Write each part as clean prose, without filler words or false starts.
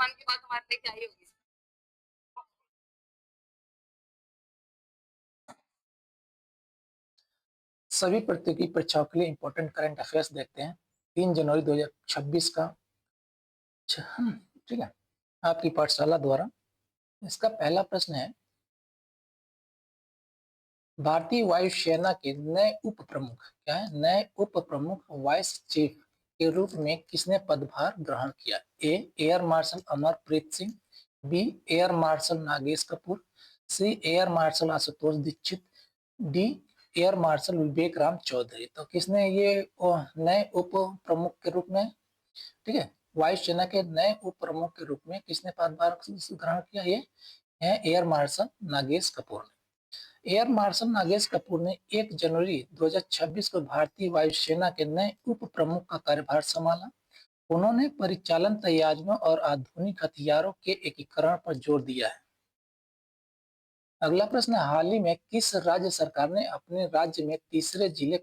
खान की बात हमारे लेके आई होगी। सभी प्रतियोगी परीक्षाओं के लिए इंपॉर्टेंट करंट अफेयर्स देखते हैं। 3 जनवरी 2026 का ठीक है, आपकी पाठशाला द्वारा। इसका पहला प्रश्न है, भारतीय वायुसेना के नए उप प्रमुख, क्या है, नए उप प्रमुख वाइस चीफ के रूप में किसने पदभार ग्रहण किया? A air marshal Amarpreet Singh, B air marshal Nagesh Kapoor, C air marshal Ashutosh Dixit, D air marshal Vivek Ram Chaudhary. तो किसने ये नए उप प्रमुख के रूप में, ठीक है, वायुसेना के नए उप प्रमुख के रूप में किसने पदभार ग्रहण किया? ये है एयर मार्शल नागेश कपूर ने। एयर मार्शल नागेश कपूर ने 1 जनवरी 2026 को भारतीय वायुसेना के नए उप प्रमुख का कार्यभार संभाला। उन्होंने परिचालन तैयारियों और आधुनिक हथियारों के एकीकरण पर जोर दिया है। अगला प्रश्न, हाल ही में किस राज्य सरकार ने अपने राज्य में तीसरे जिले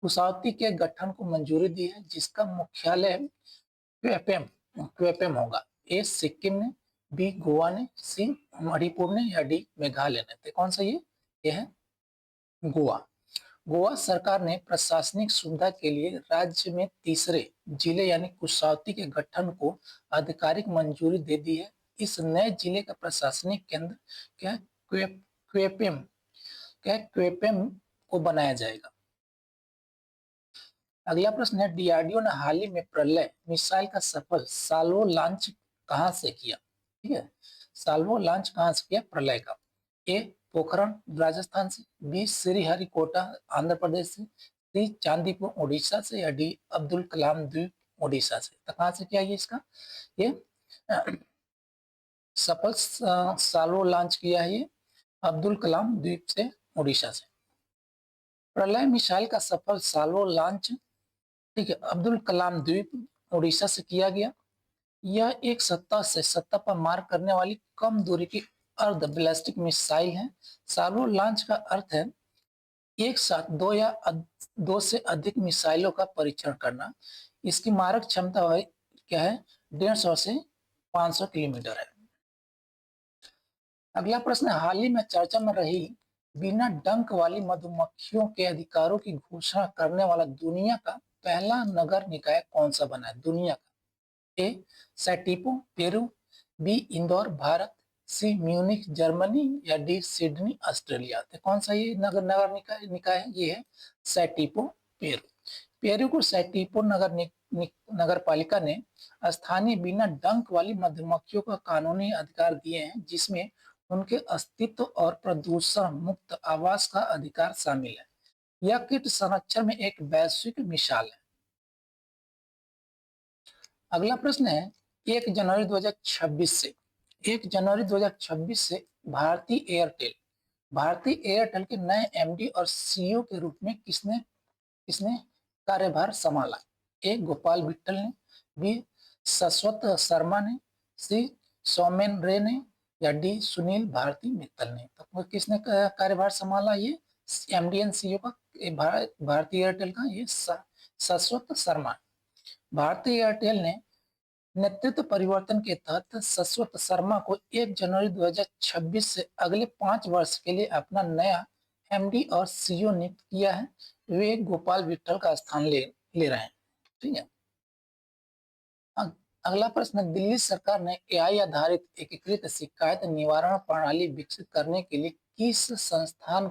कुशावती के गठन को मंजूरी दी है, जिसका मुख्यालय क्वेपेम होगा? ए सिक्किम ने, बी गोवा ने, सी मणिपुर ने, या डी मेघालय ने? तो कौन सा ये है गोवा। गोवा सरकार ने प्रशासनिक सुविधा के लिए राज्य में तीसरे जिले यानी कुशावती के गठन को आधिकारिक मंजूरी दे दी है। इस नए जिले का प्रशासनिक केंद्र क्या क्वेपेम को बनाया जाएगा। अगला प्रश्न है, डीआरडीओ ने हाल ही में प्रलय मिसाइल का सफल साल्वो लॉन्च कहां से किया? ठीक है, साल्वो लॉन्च कहां से किया प्रलय का? ए पोखरण राजस्थान से, बी श्रीहरिकोटा आंध्र प्रदेश से, सी चांदीपुर उड़ीसा से, या डी अब्दुल कलाम द्वीप उड़ीसा से? तो कहां से किया ये इसका ये सफल साल्वो लॉन्च किया है ये अब्दुल कलाम द्वीप से उड़ीसा से। प्रलय मिसाइल का सफल साल्वो लॉन्च, ठीक है, अब्दुल कलाम द्वीप उड़ीसा से किया गया। यह एक सत्ता पर मार करने वाली कम दूरी की अर्ध बैलिस्टिक मिसाइल है। साल्वो लॉन्च का अर्थ है एक साथ दो से अधिक मिसाइलों का परीक्षण करना। इसकी मारक क्षमता क्या है? 150 से 500 किलोमीटर है। अगला प्रश्न, हाल ही में चर्चा में रही बिना डंक वाली मधुमक्खियों के अधिकारों की घोषणा करने वाला दुनिया का पहला नगर निकाय कौन सा बना है? दुनिया का। ए सैटिपो पेरू, बी इंदौर भारत, सी म्यूनिख जर्मनी, या डी सिडनी ऑस्ट्रेलिया? तो कौन सा ये नगर निकाय है? ये है सैटिपो पेरू। पेरू को सैटिपो नगर पालिका ने स्थानीय बिना डंक वाली मधुमक्खियों का कानूनी अधिकार दिए हैं, जिसमें उनके अस्तित्व और प्रदूषण मुक्त आवास का अधिकार शामिल है। यह कीट संरक्षण में एक वैश्विक मिसाल है। अगला प्रश्न है, 1 जनवरी 2026 से 1 जनवरी 2026 से भारतीय एयरटेल के नए एमडी और सीईओ के रूप में किसने किसने कार्यभार संभाला? ए गोपाल विट्ठल ने, बी शाश्वत शर्मा ने, सी सौमेन रे ने, या डी सुनील भारती मित्तल ने? तो किसने कार्यभार संभाला ये एमडी एंड सीईओ का भारतीय एयरटेल का? ये शाश्वत शर्मा। भारतीय एयरटेल ने नेतृत्व परिवर्तन के तहत शाश्वत शर्मा को 1 जनवरी 2026 से अगले 5 वर्ष के लिए अपना नया एमडी और सीईओ नियुक्त किया है। वे गोपाल विट्ठल का स्थान ले रहे हैं। ठीक है, अगला प्रश्न, दिल्ली सरकार ने एआई आधारित एकीकृत शिकायत निवारण प्रणाली विकसित करने के लिए किस संस्थान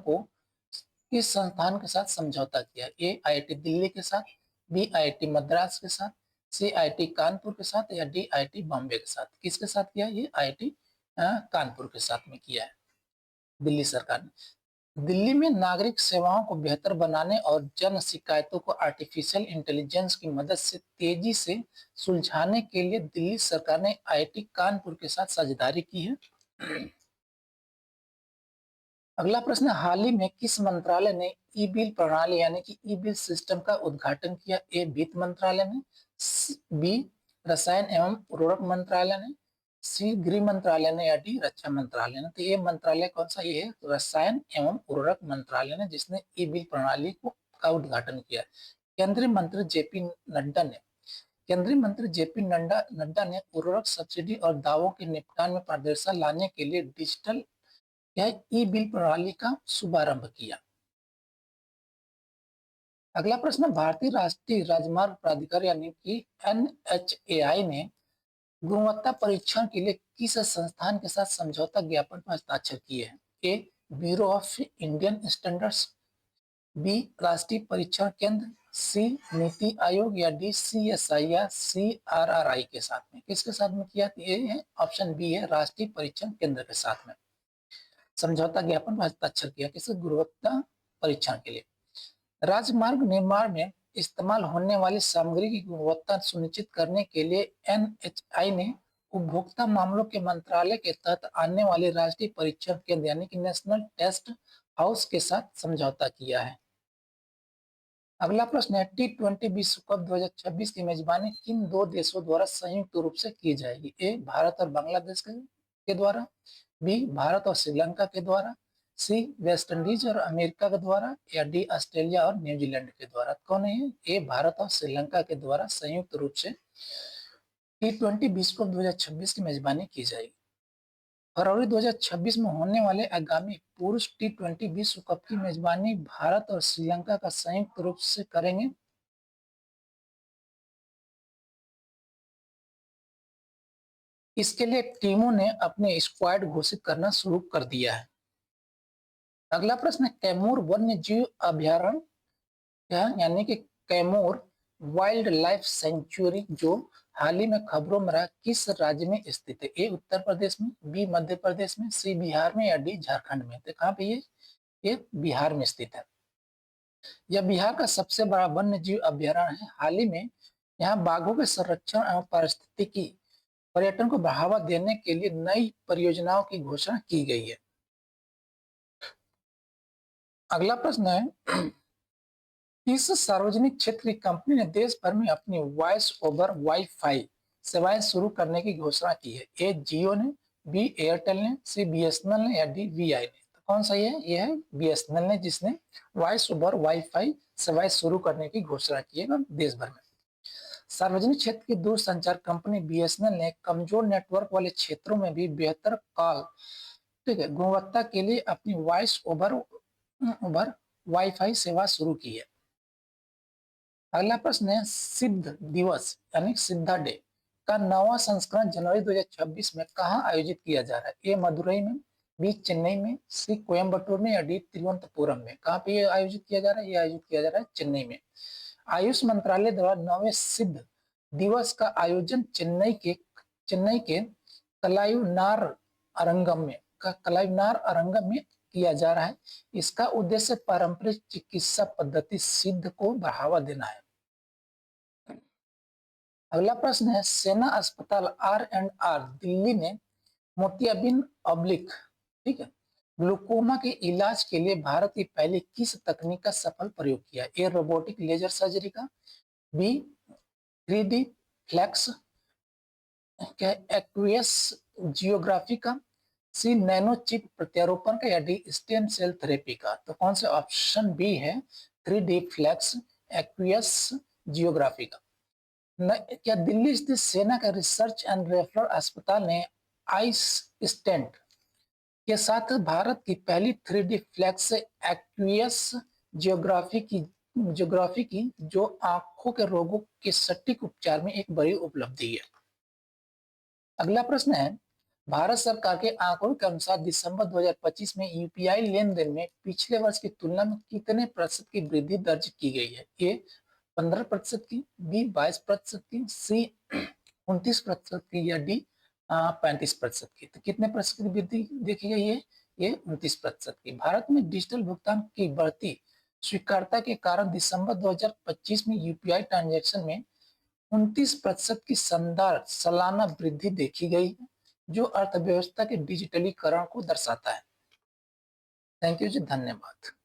के साथ समझौता किया? ए आईआईटी दिल्ली के साथ, बी आईआईटी मद्रास के साथ, सी आईआईटी कानपुर के साथ, या डी आईआईटी बॉम्बे के साथ? किसके साथ किया? ये आईआईटी कानपुर के साथ में किया है दिल्ली सरकार ने। दिल्ली में नागरिक सेवाओं को बेहतर बनाने और जन शिकायतों को आर्टिफिशियल इंटेलिजेंस की मदद से तेजी से सुलझाने के लिए दिल्ली सरकार ने आईआईटी कानपुर के साथ साझेदारी की है। अगला प्रश्न, हाल ही में किस मंत्रालय ने ई बिल प्रणाली यानी कि ई बिल सिस्टम का उद्घाटन किया? ए वित्त मंत्रालय ने, बी रसायन एवं उर्वरक मंत्रालय ने, सी गृह मंत्रालय ने, या डी रक्षा मंत्रालय ने? तो ये मंत्रालय कौन सा? ये है रसायन एवं उर्वरक मंत्रालय ने, जिसने ई बिल प्रणाली का उद्घाटन किया। केंद्रीय मंत्री जेपी नड्डा ने केंद्रीय मंत्री जेपी नड्डा ने उर्वरक सब्सिडी और दावों के निपटान में पारदर्शिता लाने के लिए डिजिटल ई बिल प्रणाली का शुभारंभ किया। अगला प्रश्न, भारतीय राष्ट्रीय राजमार्ग प्राधिकरण यानी कि NHAI ने गुणवत्ता परीक्षण के लिए किस संस्थान के साथ समझौता ज्ञापन पर हस्ताक्षर किए हैं? A, bureau of Indian standards, B, राष्ट्रीय परीक्षण केंद्र, सी, नीति आयोग, या डी, CSI या CRRI के साथ में? किसके साथ में किया? ये है ऑप्शन बी है, राष्ट्रीय परीक्षण केंद्र के साथ में समझौता ज्ञापन पर हस्ताक्षर किया। किस गुणवत्ता परीक्षण के लिए? राजमार्ग निर्माण में इस्तेमाल होने वाली सामग्री की गुणवत्ता सुनिश्चित करने के लिए NHAI ने उपभोक्ता मामलों के मंत्रालय के तहत आने वाले राष्ट्रीय परीक्षण केंद्र यानी कि नेशनल टेस्ट हाउस के साथ समझौता किया है। अगला प्रश्न है, T20 विश्व कप 2026 की मेजबानी किन दो देशों द्वारा संयुक्त रूप से की जाएगी? ए, भारत और बांग्लादेश के द्वारा, बी, भारत और श्रीलंका के द्वारा, सी, वेस्ट इंडीज और अमेरिका के द्वारा, या डी, ऑस्ट्रेलिया और न्यूजीलैंड के द्वारा? कौन है? ए, भारत और श्रीलंका के द्वारा संयुक्त रूप से T20 विश्व कप 2026 की मेजबानी की जाएगी। फरवरी 2026 में होने वाले आगामी पुरुष T20 विश्व कप की मेजबानी भारत और श्रीलंका का संयुक्त रूप से करेंगे। इसके लिए टीमों ने अपने स्क्वाड घोषित करना शुरू कर दिया है। अगला प्रश्न है, कैमूर वन्य जीव अभयारण्य यानी कि कैमूर वाइल्ड लाइफ सेंचुरी जो हाल ही में खबरों में रहा, किस राज्य में स्थित है? ए, उत्तर प्रदेश में, बी, मध्य प्रदेश में, सी, बिहार में, या डी, झारखंड में? तो कहाँ पे ये बिहार में स्थित है। यह बिहार का सबसे बड़ा वन्य जीव अभयारण्य है। हाल ही में यहाँ बाघों के संरक्षण एवं पारिस्थितिकी पर्यटन को बढ़ावा देने के लिए नई परियोजनाओं की घोषणा की गई है। अगला प्रश्न है, इस सार्वजनिक क्षेत्र की कंपनी ने देश भर में अपनी वॉइस ओवर वाईफाई सेवाएं शुरू करने की घोषणा की है। ए, जियो ने, बी, एयरटेल ने, सी, BSNL ने, या डी, VI ने? तो कौन सा है? यह है BSNL ने, जिसने वॉइस ओवर वाईफाई सेवाएं शुरू करने की घोषणा की है देश भर में। सार्वजनिक क्षेत्र की दूरसंचार कंपनी BSNL ने कमजोर नेटवर्क वाले क्षेत्रों में भी बेहतर कॉल गुणवत्ता के लिए अपनी वॉइस ओवर वाईफाई सेवा शुरू की है। अगला प्रश्न है, सिद्ध दिवस यानी सिद्धा डे का 9वां संस्करण जनवरी 2026 में कहां आयोजित किया जा रहा है? ए, मदुरई में, बी, चेन्नई में, सी, कोयम्बटूर में, या डी, तिरुवनंतपुरम में? कहां पे ये आयोजित किया जा रहा है? ये आयोजित किया जा रहा है चेन्नई में। आयुष मंत्रालय द्वारा 9वें सिद्ध दिवस का आयोजन चेन्नई के कलायुनार अरंगम में किया जा रहा है। इसका उद्देश्य पारंपरिक चिकित्सा पद्धति सिद्ध को बढ़ावा देना है। अगला प्रश्न है, सेना अस्पताल R&R दिल्ली ने मोतियाबिंद ऑब्लिक ग्लूकोमा के इलाज के लिए भारत की पहली किस तकनीक का सफल प्रयोग किया? ए, रोबोटिक लेजर सर्जरी का, बी, 3D फ्लैक्स एक्वियस जियोग्राफी का, सी, नैनो चिप प्रत्यारोपण का, या डी, स्टेम सेल थेरेपी का? तो कौन सा? ऑप्शन बी है, 3D फ्लैक्स एक्वियस जियोग्राफी का। क्या दिल्ली स्थित सेना का रिसर्च एंड रेफरल अस्पताल ने आइस स्टेंट के साथ भारत की पहली 3D फ्लैक्स एक्वियस जियोग्राफी की जो आंखों के रोगों के सटीक उपचार में एक बड़ी उपलब्धि है। अगला प्रश्न है, भारत सरकार के आंकड़ों के अनुसार दिसंबर 2025 में UPI लेन-देन में पिछले वर्ष की तुलना में कितने प्रतिशत की वृद्धि दर्ज की गई है? ए, 15% की, बी, 22% की, सी, 29% की, या डी, 35% की? तो कितने प्रतिशत की वृद्धि देखी गई है? ये 29% की। भारत में डिजिटल भुगतान की बढ़ती स्वीकार्यता के कारण दिसंबर 2025 में UPI ट्रांजैक्शन में 29% की शानदार सालाना वृद्धि देखी गई है, जो अर्थव्यवस्था के डिजिटलीकरण को दर्शाता है। थैंक यू जी, धन्यवाद।